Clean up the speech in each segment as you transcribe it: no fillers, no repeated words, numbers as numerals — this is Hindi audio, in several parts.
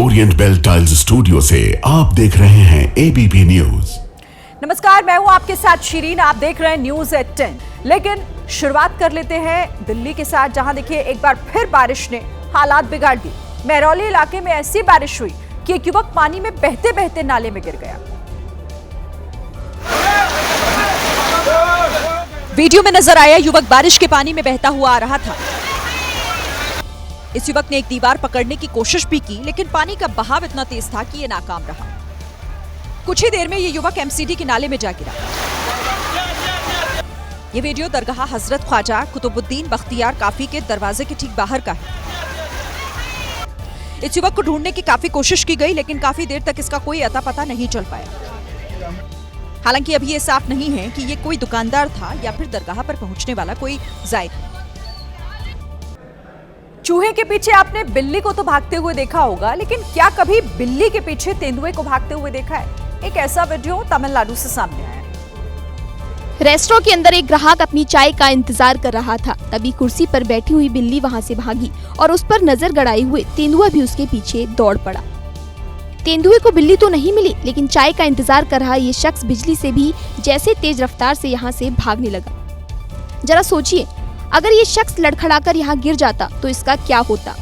ओरिएंट बेल टाइल्स स्टूडियो से आप देख रहे हैं एबीपी न्यूज। नमस्कार, मैं हूं आपके साथ शिरीन। आप देख रहे हैं न्यूज एट 10। लेकिन शुरुआत कर लेते हैं दिल्ली के साथ, जहां देखिए एक बार फिर बारिश ने हालात बिगाड़ दी। महरौली इलाके में ऐसी बारिश हुई कि एक युवक पानी में बहते बहते नाले में गिर गया। वीडियो में नजर आया युवक बारिश के पानी में बहता हुआ आ रहा था। इस युवक ने एक दीवार पकड़ने की कोशिश भी की, लेकिन पानी का बहाव इतना तेज था कि ये नाकाम रहा। कुछ ही देर में ये युवक एमसीडी के नाले में जा गिरा। ये वीडियो दरगाह हजरत ख्वाजा कुतुबुद्दीन बख्तियार काफी के दरवाजे के ठीक बाहर का है। इस युवक को ढूंढने की काफी कोशिश की गई, लेकिन काफी देर तक इसका कोई अता पता नहीं चल पाया। हालांकि अभी ये साफ नहीं है कि ये कोई दुकानदार था या फिर दरगाह पर पहुंचने वाला कोई ज़ायर। चूहे के पीछे आपने बिल्ली को तो भागते हुए देखा होगा, लेकिन क्या कभी बिल्ली के पीछे तेंदुए को भागते हुए देखा है? एक ऐसा वीडियो तमिलनाडु से सामने आया। रेस्टोरेंट के अंदर एक ग्राहक अपनी चाय का इंतजार कर रहा था। तभी कुर्सी पर बैठी हुई बिल्ली वहां से भागी और उस पर नजर गड़ाए हुए तेंदुआ भी उसके पीछे दौड़ पड़ा। तेंदुए को बिल्ली तो नहीं मिली, लेकिन चाय का इंतजार कर रहा ये शख्स बिजली से भी जैसे तेज रफ्तार से यहाँ से भागने लगा। जरा सोचिए, अगर ये शख्स लड़खड़ाकर यहाँ गिर जाता तो इसका क्या होता।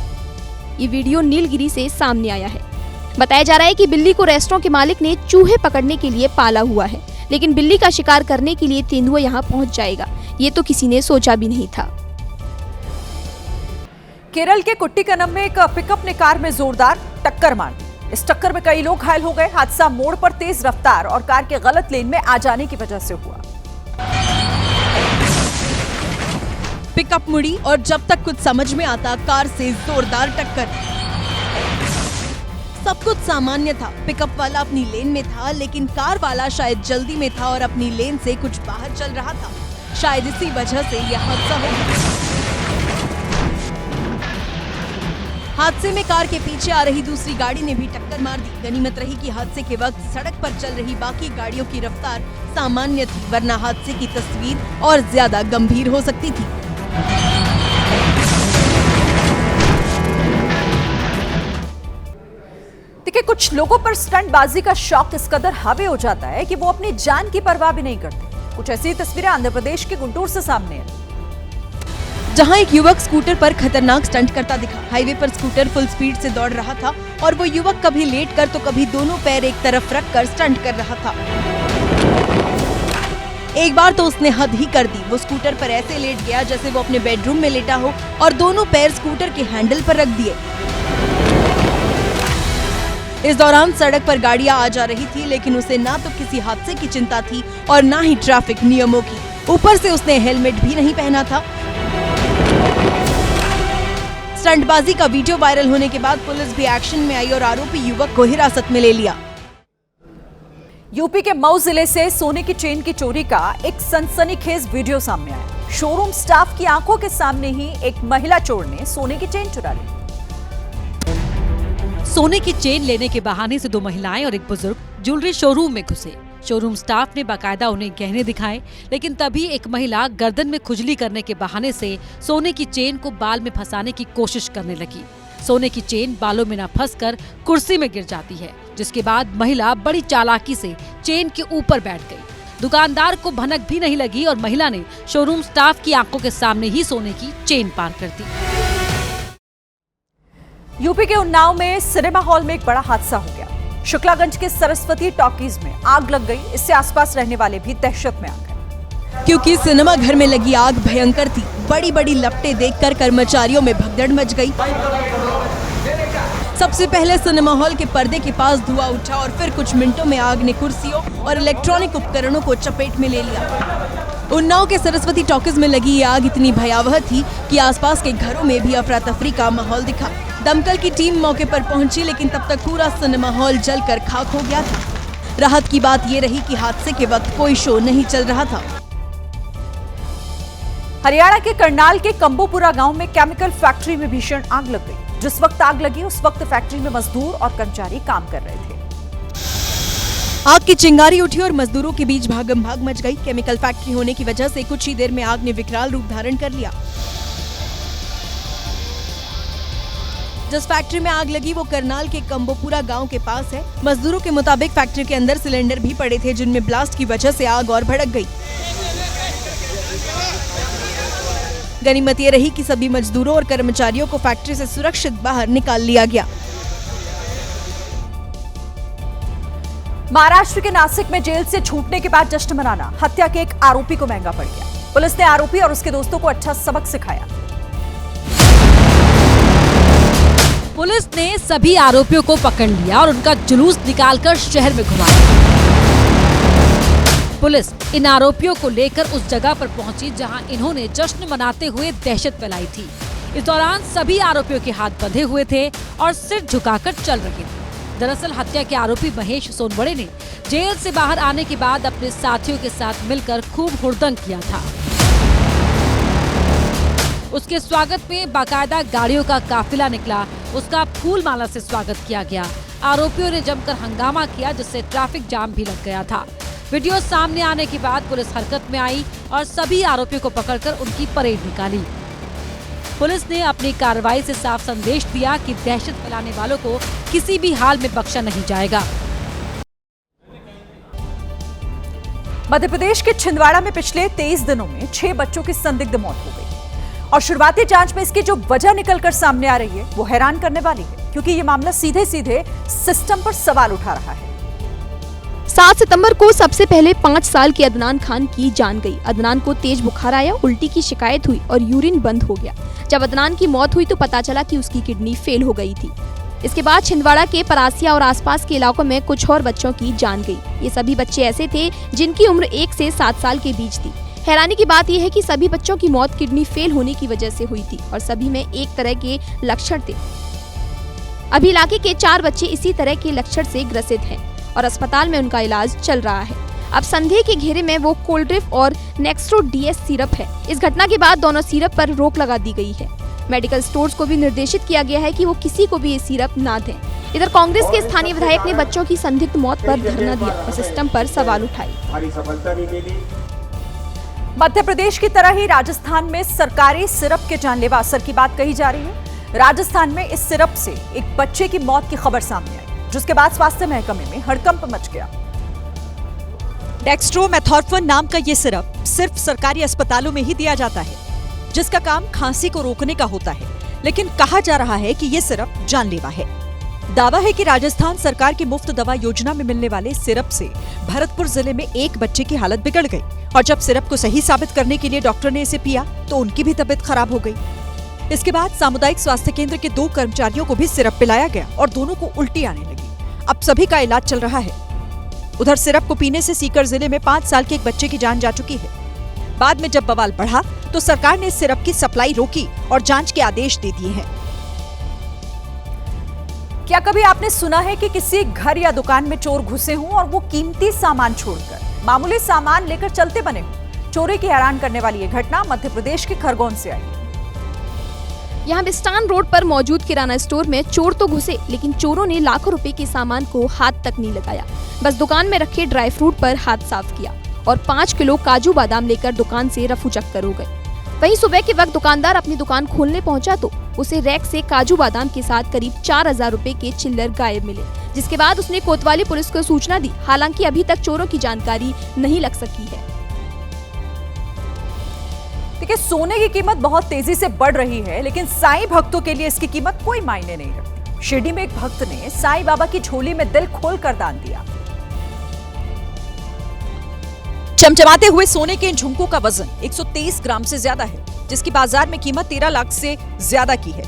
ये वीडियो नीलगिरी से सामने आया है। बताया जा रहा है कि बिल्ली को रेस्टोरेंट के मालिक ने चूहे पकड़ने के लिए पाला हुआ है, लेकिन बिल्ली का शिकार करने के लिए तेंदुआ यहाँ पहुँच जाएगा, ये तो किसी ने सोचा भी नहीं था। केरल के कुट्टिकनम में एक पिकअप ने कार में जोरदार टक्कर मार दी। इस टक्कर में कई लोग घायल हो गए। हादसा मोड़ पर तेज रफ्तार और कार के गलत लेन में आ जाने की वजह से हुआ। पिकअप मुड़ी और जब तक कुछ समझ में आता, कार से जोरदार टक्कर। सब कुछ सामान्य था। पिकअप वाला अपनी लेन में था, लेकिन कार वाला शायद जल्दी में था और अपनी लेन से कुछ बाहर चल रहा था। शायद इसी वजह से यह हादसा हो गया। हादसे में कार के पीछे आ रही दूसरी गाड़ी ने भी टक्कर मार दी। गनीमत रही कि हादसे के वक्त सड़क पर चल रही बाकी गाड़ियों की रफ्तार सामान्य थी, वरना हादसे की तस्वीर और ज्यादा गंभीर हो सकती थी। देखिए, कुछ लोगों पर स्टंटबाजी का शौक इस कदर हावी हो जाता है कि वो अपनी जान की परवाह भी नहीं करते। कुछ ऐसी तस्वीरें आंध्र प्रदेश के गुंटूर से सामने है, जहां एक युवक स्कूटर पर खतरनाक स्टंट करता दिखा। हाईवे पर स्कूटर फुल स्पीड से दौड़ रहा था और वो युवक कभी लेट कर तो कभी दोनों पैर एक तरफ रख कर स्टंट कर रहा था। एक बार तो उसने हद ही कर दी। वो स्कूटर पर ऐसे लेट गया जैसे वो अपने बेडरूम में लेटा हो और दोनों पैर स्कूटर के हैंडल पर रख दिए। इस दौरान सड़क पर गाड़ियां आ जा रही थी, लेकिन उसे ना तो किसी हादसे की चिंता थी और ना ही ट्रैफिक नियमों की। ऊपर से उसने हेलमेट भी नहीं पहना था। स्टंटबाजी का वीडियो वायरल होने के बाद पुलिस भी एक्शन में आई और आरोपी युवक को हिरासत में ले लिया। यूपी के मऊ जिले से सोने की चेन की चोरी का एक सनसनीखेज वीडियो सामने आया। शोरूम स्टाफ की आंखों के सामने ही एक महिला चोर ने सोने की चेन चुरा ली। सोने की चेन लेने के बहाने से दो महिलाएं और एक बुजुर्ग ज्वेलरी शोरूम में घुसे। शोरूम स्टाफ ने बाकायदा उन्हें गहने दिखाए, लेकिन तभी एक महिला गर्दन में खुजली करने के बहाने से सोने की चेन को बाल में फंसाने की कोशिश करने लगी। सोने की चेन बालों में न फंसकर कुर्सी में गिर जाती है, जिसके बाद महिला बड़ी चालाकी से चेन के ऊपर बैठ गई। दुकानदार को भनक भी नहीं लगी और महिला ने शोरूम स्टाफ की आंखों के सामने ही सोने की चेन पार कर दी। यूपी के उन्नाव में सिनेमा हॉल में एक बड़ा हादसा हो गया। शुक्लागंज के सरस्वती टॉकीज में आग लग गई। इससे आसपास रहने वाले भी दहशत में आ गए, क्योंकि सिनेमा घर में लगी आग भयंकर थी। बड़ी बड़ी लपटें देखकर कर्मचारियों में भगदड़ मच गई। सबसे पहले सिनेमा हॉल के पर्दे के पास धुआं उठा और फिर कुछ मिनटों में आग ने कुर्सियों और इलेक्ट्रॉनिक उपकरणों को चपेट में ले लिया। उन्नाव के सरस्वती टॉकीज में लगी ये आग इतनी भयावह थी कि आसपास के घरों में भी अफरा तफरी का माहौल दिखा। दमकल की टीम मौके पर पहुंची, लेकिन तब तक पूरा सिनेमा हॉल जलकर खाक हो गया था। राहत की बात ये रही कि हादसे के वक्त कोई शो नहीं चल रहा था। हरियाणा के करनाल के कंबोपुरा गांव में केमिकल फैक्ट्री में भीषण आग लग गई। जिस वक्त आग लगी उस वक्त फैक्ट्री में मजदूर और कर्मचारी काम कर रहे थे। आग की चिंगारी उठी और मजदूरों के बीच भागम भाग मच गई। केमिकल फैक्ट्री होने की वजह से कुछ ही देर में आग ने विकराल रूप धारण कर लिया। जिस फैक्ट्री में आग लगी वो करनाल के कंबोपुरा गांव के पास है। मजदूरों के मुताबिक फैक्ट्री के अंदर सिलेंडर भी पड़े थे, जिनमें ब्लास्ट की वजह से आग और भड़क गई। गनीमत ये रही कि सभी मजदूरों और कर्मचारियों को फैक्ट्री से सुरक्षित बाहर निकाल लिया गया। महाराष्ट्र के नासिक में जेल से छूटने के बाद जश्न मनाना हत्या के एक आरोपी को महंगा पड़ गया। पुलिस ने आरोपी और उसके दोस्तों को अच्छा सबक सिखाया। पुलिस ने सभी आरोपियों को पकड़ लिया और उनका जुलूस निकालकर शहर में घुमाया। पुलिस इन आरोपियों को लेकर उस जगह पर पहुंची जहां इन्होंने जश्न मनाते हुए दहशत फैलाई थी। इस दौरान सभी आरोपियों के हाथ बंधे हुए थे और सिर झुकाकर चल रहे थे। दरअसल हत्या के आरोपी महेश सोनवड़े ने जेल से बाहर आने के बाद अपने साथियों के साथ मिलकर खूब हुड़दंग किया था। उसके स्वागत में बाकायदा गाड़ियों का काफिला निकला, उसका फूल माला से स्वागत किया गया। आरोपियों ने जमकर हंगामा किया, जिससे ट्रैफिक जाम भी लग गया था। वीडियो सामने आने के बाद पुलिस हरकत में आई और सभी आरोपियों को पकड़कर उनकी परेड निकाली। पुलिस ने अपनी कार्रवाई से साफ संदेश दिया कि दहशत फैलाने वालों को किसी भी हाल में बख्शा नहीं जाएगा। मध्य प्रदेश के छिंदवाड़ा में पिछले 23 दिनों में 6 बच्चों की संदिग्ध मौत हो गई और शुरुआती जांच में इसकी जो वजह निकलकर सामने आ रही है वो हैरान करने वाली है, क्योंकि ये मामला सीधे सीधे सिस्टम पर सवाल उठा रहा है। 7 सितंबर को सबसे पहले 5 साल के अदनान खान की जान गई। अदनान को तेज बुखार आया, उल्टी की शिकायत हुई और यूरिन बंद हो गया। जब अदनान की मौत हुई तो पता चला कि उसकी किडनी फेल हो गई थी। इसके बाद छिंदवाड़ा के परासिया और आसपास के इलाकों में कुछ और बच्चों की जान गई। ये सभी बच्चे ऐसे थे जिनकी उम्र 1 से 7 साल के बीच थी। हैरानी की बात यह है कि सभी बच्चों की मौत किडनी फेल होने की वजह से हुई थी और सभी में एक तरह के लक्षण थे। अभी इलाके के 4 बच्चे इसी तरह के लक्षण से ग्रसित हैं और अस्पताल में उनका इलाज चल रहा है। अब संदेह के घेरे में वो कोल्ड्रिफ और नेक्स्ट्रो डीएस सिरप है। इस घटना के बाद दोनों सिरप पर रोक लगा दी गई है। मेडिकल स्टोर्स को भी निर्देशित किया गया है कि वो किसी को भी ये सिरप ना दें। इधर कांग्रेस के स्थानीय विधायक ने बच्चों की संदिग्ध मौत पर धरना दिया और सिस्टम पर सवाल उठाए। मध्य प्रदेश की तरह ही राजस्थान में सरकारी सिरप के जानलेवा असर की बात कही जा रही है। राजस्थान में इस सिरप से एक बच्चे की मौत की खबर सामने आई, जिसके बाद स्वास्थ्य महकमे में हड़कंप मच गया। डेक्स्ट्रोमेथॉर्फन नाम का ये सिरप सिर्फ सरकारी अस्पतालों में ही दिया जाता है, जिसका काम खांसी को रोकने का होता है। लेकिन कहा जा रहा है कि ये सिरप जानलेवा है। दावा है कि राजस्थान सरकार की मुफ्त दवा योजना में मिलने वाले सिरप से भरतपुर जिले में एक बच्चे की हालत बिगड़ गई और जब सिरप को सही साबित करने के लिए डॉक्टर ने इसे पिया तो उनकी भी तबीयत खराब हो गई। इसके बाद सामुदायिक स्वास्थ्य केंद्र के 2 कर्मचारियों को भी सिरप पिलाया गया और दोनों को उल्टी आने लगी। अब सभी का इलाज चल रहा है। उधर सिरप को पीने से सीकर जिले में 5 साल के एक बच्चे की जान जा चुकी है। बाद में जब बवाल बढ़ा तो सरकार ने सिरप की सप्लाई रोकी और जांच के आदेश दे दिए हैं। क्या कभी आपने सुना है कि किसी घर या दुकान में चोर घुसे हों और वो कीमती सामान छोड़कर मामूली सामान लेकर चलते बने हों? चोरी की हैरान करने वाली ये घटना मध्य प्रदेश के खरगोन से आई है। यहाँ बिस्टान रोड पर मौजूद किराना स्टोर में चोर तो घुसे, लेकिन चोरों ने लाखों रुपए के सामान को हाथ तक नहीं लगाया। बस दुकान में रखे ड्राई फ्रूट पर हाथ साफ किया और 5 किलो काजू बादाम लेकर दुकान से रफू चक्कर हो गए। वहीं सुबह के वक्त दुकानदार अपनी दुकान खोलने पहुंचा तो उसे रैक से काजू बादाम के साथ करीब 4000 रुपए के चिल्लर गायब मिले, जिसके बाद उसने कोतवाली पुलिस को सूचना दी। हालांकि अभी तक चोरों की जानकारी नहीं लग सकी है। देखिए, सोने की कीमत बहुत तेजी से बढ़ रही है, लेकिन साईं भक्तों के लिए इसकी कीमत कोई मायने नहीं रखती। शिरडी में एक भक्त ने साईं बाबा की झोली में दिल खोलकर दान दिया। चमचमाते हुए सोने के इन झुमकों का वजन 123 ग्राम से ज्यादा है, जिसकी बाजार में कीमत 13 लाख से ज्यादा की है।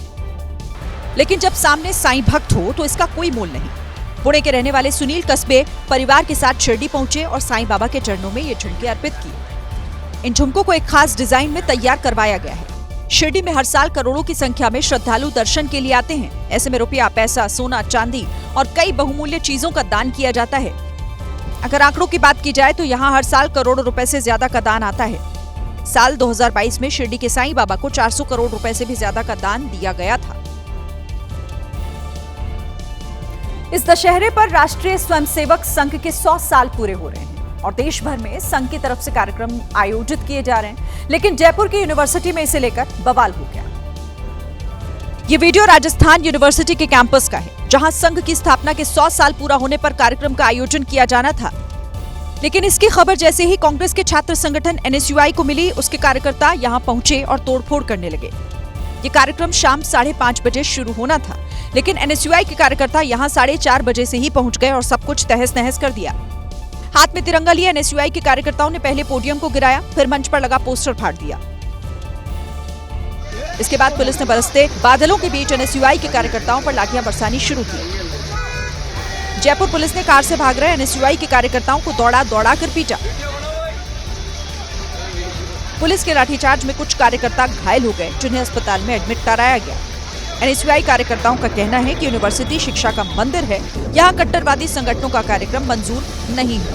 लेकिन जब सामने साईं भक्त हो तो इसका कोई मोल नहीं। पुणे के रहने वाले सुनील कस्बे परिवार के साथ शिरडी पहुंचे और साईं बाबा के चरणों में ये झुमके अर्पित किए। इन झुमकों को एक खास डिजाइन में तैयार करवाया गया है। शिरडी में हर साल करोड़ों की संख्या में श्रद्धालु दर्शन के लिए आते हैं। ऐसे में रुपया, पैसा, सोना, चांदी और कई बहुमूल्य चीजों का दान किया जाता है। अगर आंकड़ों की बात की जाए तो यहाँ हर साल करोड़ों रुपए से ज्यादा का दान आता है। साल 2022 में शिरडी के साईं बाबा को 400 करोड़ रुपए से भी ज्यादा का दान दिया गया था। इस दशहरे पर राष्ट्रीय स्वयंसेवक संघ के 100 साल पूरे हो रहे हैं और देश भर में संघ की तरफ से कार्यक्रम आयोजित किए जा रहे हैं, लेकिन जयपुर की यूनिवर्सिटी में इसे लेकर बवाल हो गया। ये वीडियो राजस्थान यूनिवर्सिटी के कैंपस का है, जहां संघ की स्थापना के 100 साल पूरा होने पर कार्यक्रम का आयोजन किया जाना था। लेकिन इसकी खबर जैसे ही कांग्रेस के छात्र संगठन NSUI को मिली, उसके कार्यकर्ता यहां पहुंचे और तोड़फोड़ करने लगे। ये कार्यक्रम शाम 5:30 बजे शुरू होना था, लेकिन NSUI के कार्यकर्ता यहां 4:30 बजे से ही पहुंच गए और सब कुछ तहस नहस कर दिया। हाथ में तिरंगा लिए NSUI के कार्यकर्ताओं ने पहले पोडियम को गिराया, फिर मंच पर लगा पोस्टर फाड़ दिया। इसके बाद पुलिस ने बरसते बादलों के बीच NSUI के कार्यकर्ताओं पर लाठियां बरसानी शुरू की। जयपुर पुलिस ने कार से भाग रहे NSUI के कार्यकर्ताओं को दौड़ा कर पीटा। पुलिस के लाठीचार्ज में कुछ कार्यकर्ता घायल हो गए, जिन्हें अस्पताल में एडमिट कराया गया। NSUI कार्यकर्ताओं का कहना है कि यूनिवर्सिटी शिक्षा का मंदिर है, यहाँ कट्टरवादी संगठनों का कार्यक्रम मंजूर नहीं है।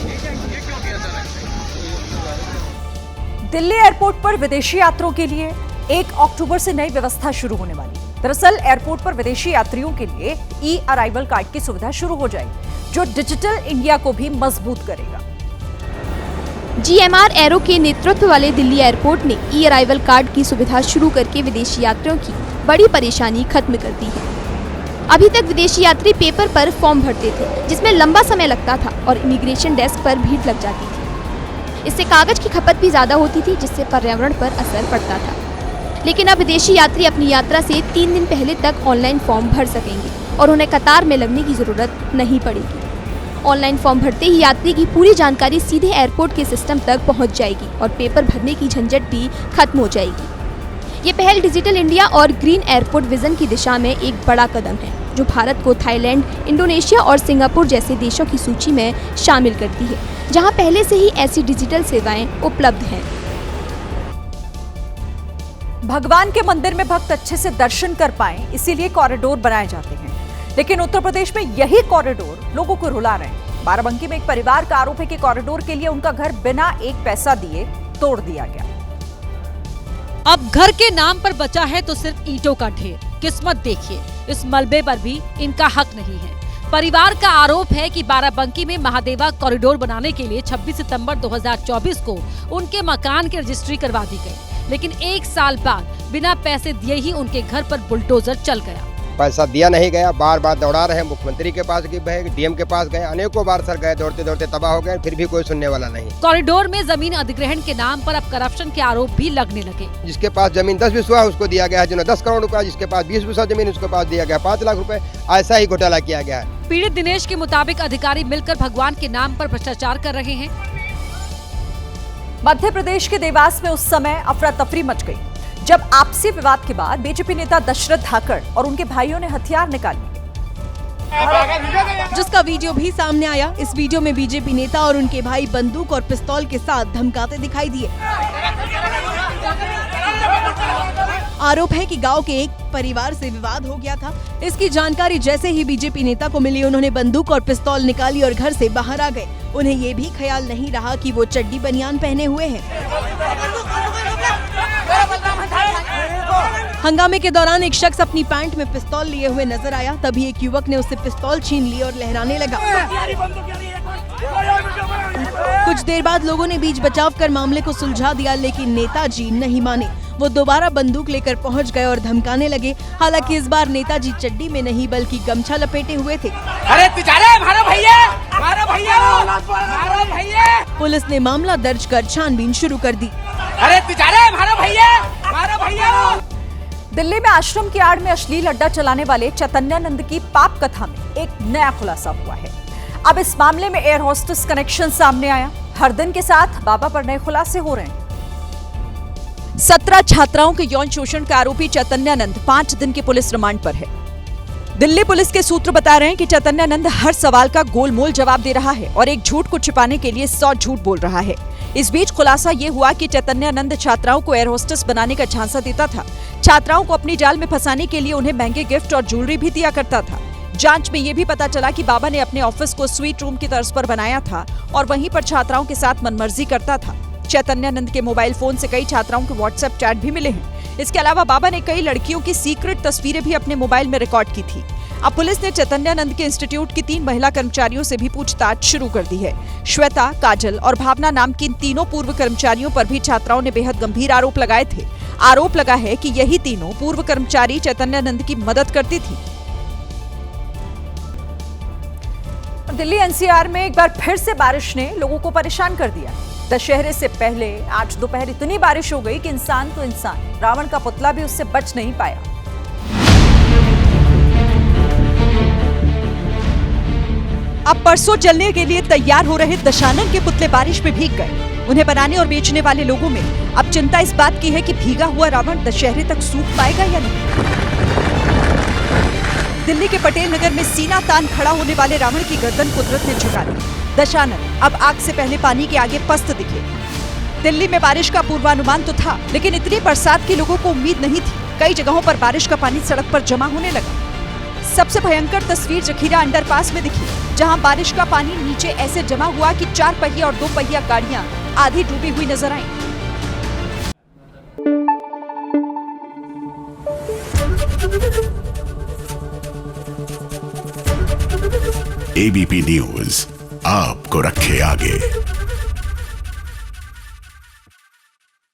दिल्ली एयरपोर्ट पर विदेशी यात्रियों के लिए 1 अक्टूबर से नई व्यवस्था शुरू होने वाली। दरअसल एयरपोर्ट पर विदेशी यात्रियों के लिए ई-अराइवल कार्ड की सुविधा शुरू हो जाएगी, जो डिजिटल इंडिया को भी मजबूत करेगा। GMR एरो के नेतृत्व वाले दिल्ली एयरपोर्ट ने ई-अराइवल कार्ड की सुविधा शुरू करके विदेशी यात्रियों की बड़ी परेशानी खत्म कर दी है। अभी तक विदेशी यात्री पेपर पर फॉर्म भरते थे, जिसमें लंबा समय लगता था और इमिग्रेशन डेस्क पर भीड़ लग जाती थी। इससे कागज की खपत भी ज्यादा होती थी, जिससे पर्यावरण पर असर पड़ता था। लेकिन अब विदेशी यात्री अपनी यात्रा से 3 दिन पहले तक ऑनलाइन फॉर्म भर सकेंगे और उन्हें कतार में लगने की जरूरत नहीं पड़ेगी। ऑनलाइन फॉर्म भरते ही यात्री की पूरी जानकारी सीधे एयरपोर्ट के सिस्टम तक पहुंच जाएगी और पेपर भरने की झंझट भी खत्म हो जाएगी। ये पहल डिजिटल इंडिया और ग्रीन एयरपोर्ट विजन की दिशा में एक बड़ा कदम है, जो भारत को थाईलैंड, इंडोनेशिया और सिंगापुर जैसे देशों की सूची में शामिल करती है, जहां पहले से ही ऐसी डिजिटल सेवाएं उपलब्ध हैं। भगवान के मंदिर में भक्त अच्छे से दर्शन कर पाएं, इसीलिए कॉरिडोर बनाए जाते हैं। लेकिन उत्तर प्रदेश में यही कॉरिडोर लोगों को रुला रहे हैं। बाराबंकी में एक परिवार का आरोप है कि कॉरिडोर के लिए उनका घर बिना एक पैसा दिए तोड़ दिया गया। अब घर के नाम पर बचा है तो सिर्फ ईंटों का ढेर। किस्मत देखिए, इस मलबे पर भी इनका हक नहीं है। परिवार का आरोप है कि बाराबंकी में महादेवा कॉरिडोर बनाने के लिए 26 सितंबर 2024 को उनके मकान की रजिस्ट्री करवा दी गई, लेकिन 1 साल बाद बिना पैसे दिए ही उनके घर पर बुलडोजर चल गया। पैसा दिया नहीं गया, बार बार दौड़ा रहे, मुख्यमंत्री के पास गए, DM के पास गए, अनेकों बार सर गए, दौड़ते दौड़ते तबाह हो गए, फिर भी कोई सुनने वाला नहीं। कॉरिडोर में जमीन अधिग्रहण के नाम पर अब करप्शन के आरोप भी लगने लगे। जिसके पास जमीन 10 बिस्वा उसको दिया गया है, जिन्हें 10 करोड़ रुपए, जिसके पास 20 बिस्वा जमीन उसके पास दिया गया 5 लाख रुपए। ऐसा ही घोटाला किया गया है। पीड़ित दिनेश के मुताबिक अधिकारी मिलकर भगवान के नाम पर भ्रष्टाचार कर रहे हैं। मध्य प्रदेश के देवास में उस समय अफरा तफरी मच गई, जब आपसी विवाद के बाद बीजेपी नेता दशरथ धाकड़ और उनके भाइयों ने हथियार निकाल लिए, जिसका वीडियो भी सामने आया। इस वीडियो में बीजेपी नेता और उनके भाई बंदूक और पिस्तौल के साथ धमकाते दिखाई दिए। आरोप है कि गांव के एक परिवार से विवाद हो गया था। इसकी जानकारी जैसे ही बीजेपी नेता को मिली, उन्होंने बंदूक और पिस्तौल निकाली और घर से बाहर आ गए। उन्हें ये भी ख्याल नहीं रहा कि वो चड्डी बनियान पहने हुए हैं। हंगामे के दौरान एक शख्स अपनी पैंट में पिस्तौल लिए हुए नजर आया। तभी एक युवक ने उससे पिस्तौल छीन ली और लहराने लगा। कुछ देर बाद लोगों ने बीच बचाव कर मामले को सुलझा दिया, लेकिन नेताजी नहीं माने। वो दोबारा बंदूक लेकर पहुंच गए और धमकाने लगे। हालांकि इस बार नेताजी चड्डी में नहीं बल्कि गमछा लपेटे हुए थे। अरे मारो भैया, मारो भैया, मारो भैया। पुलिस ने मामला दर्ज कर छानबीन शुरू कर दी। अरे मारो भैया, मारो भैया। दिल्ली में आश्रम की आड़ में अश्लील अड्डा चलाने वाले चैतन्यानंद की पाप कथा में एक नया खुलासा हुआ है। अब इस मामले में एयर होस्टेस कनेक्शन सामने आया। हर दिन के साथ बाबा पर नए खुलासे हो रहे हैं। 17 छात्राओं के यौन शोषण के आरोपी चैतन्यानंद 5 दिन के पुलिस रिमांड पर है। दिल्ली पुलिस के सूत्र बता रहे हैं कि चैतन्यानंद हर सवाल का गोलमोल जवाब दे रहा है और एक झूठ को छिपाने के लिए 100 झूठ बोल रहा है। इस बीच खुलासा ये हुआ कि चैतन्यानंद छात्राओं को एयर होस्टेस बनाने का झांसा देता था। छात्राओं को अपनी जाल में फंसाने के लिए उन्हें महंगे गिफ्ट और ज्वेलरी भी दिया करता था। जांच में ये भी पता चला कि बाबा ने अपने ऑफिस को स्वीट रूम की तर्ज पर बनाया था और वहीं पर छात्राओं के साथ मनमर्जी करता था। चैतन्यानंद के मोबाइल फोन से कई छात्राओं के व्हाट्सएप चैट भी मिले हैं। इसके अलावा बाबा ने कई लड़कियों की सीक्रेट तस्वीरें भी अपने मोबाइल में रिकॉर्ड की थी। अब पुलिस ने चैतन्यानंद के इंस्टीट्यूट की 3 महिला कर्मचारियों से भी पूछताछ शुरू कर दी है। श्वेता, काजल और भावना नाम की इन तीनों पूर्व कर्मचारियों पर भी छात्राओं ने बेहद गंभीर आरोप लगाए थे। आरोप लगा है कि यही तीनों पूर्व कर्मचारी चैतन्यानंद की मदद करती थी। दिल्ली एनसीआर में एक बार फिर से बारिश ने लोगों को परेशान कर दिया। दशहरे से पहले आज दोपहर इतनी बारिश हो गई कि इंसान तो इंसान, रावण का पुतला भी उससे बच नहीं पाया। अब परसों जलने के लिए तैयार हो रहे दशानन के पुतले बारिश में भीग गए। उन्हें बनाने और बेचने वाले लोगों में अब चिंता इस बात की है कि भीगा हुआ रावण दशहरे तक सूख पाएगा या नहीं। दिल्ली के पटेल नगर में सीना तान खड़ा होने वाले रावण की गर्दन कुदरत ने झुका दी। दशानन अब आग से पहले पानी के आगे पस्त दिखे। दिल्ली में बारिश का पूर्वानुमान तो था, लेकिन इतनी बरसात की लोगों को उम्मीद नहीं थी। कई जगहों पर बारिश का पानी सड़क पर जमा होने लगा। सबसे भयंकर तस्वीर जखीरा अंडरपास में दिखी, जहां बारिश का पानी नीचे ऐसे जमा हुआ कि 4 पहिया और 2 पहिया गाड़ियां आधी डूबी हुई नजर आईं। एबीपी न्यूज आपको रखे आगे।